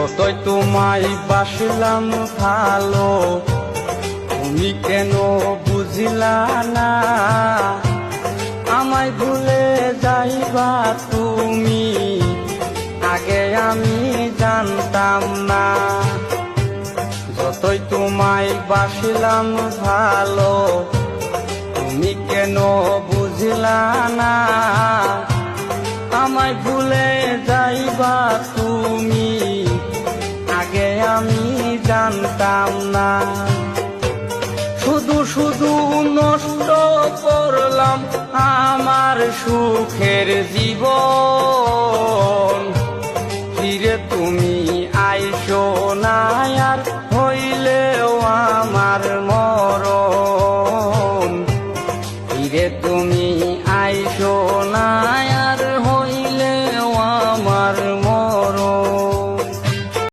কতই তোমায় বাসলাম ভালো, তুমি কেন বুঝিলা না? আমায় ভুলে যাইবা তুমি, আগে আমি জানতাম না। যতই তোমায় বাসলাম ভালো, তুমি কেন বুঝিলা না? আমায় ভুলে যাইবা তুমি, আগে আমি জানতাম না। শুধু শুধু নষ্ট করলাম আমার সুখের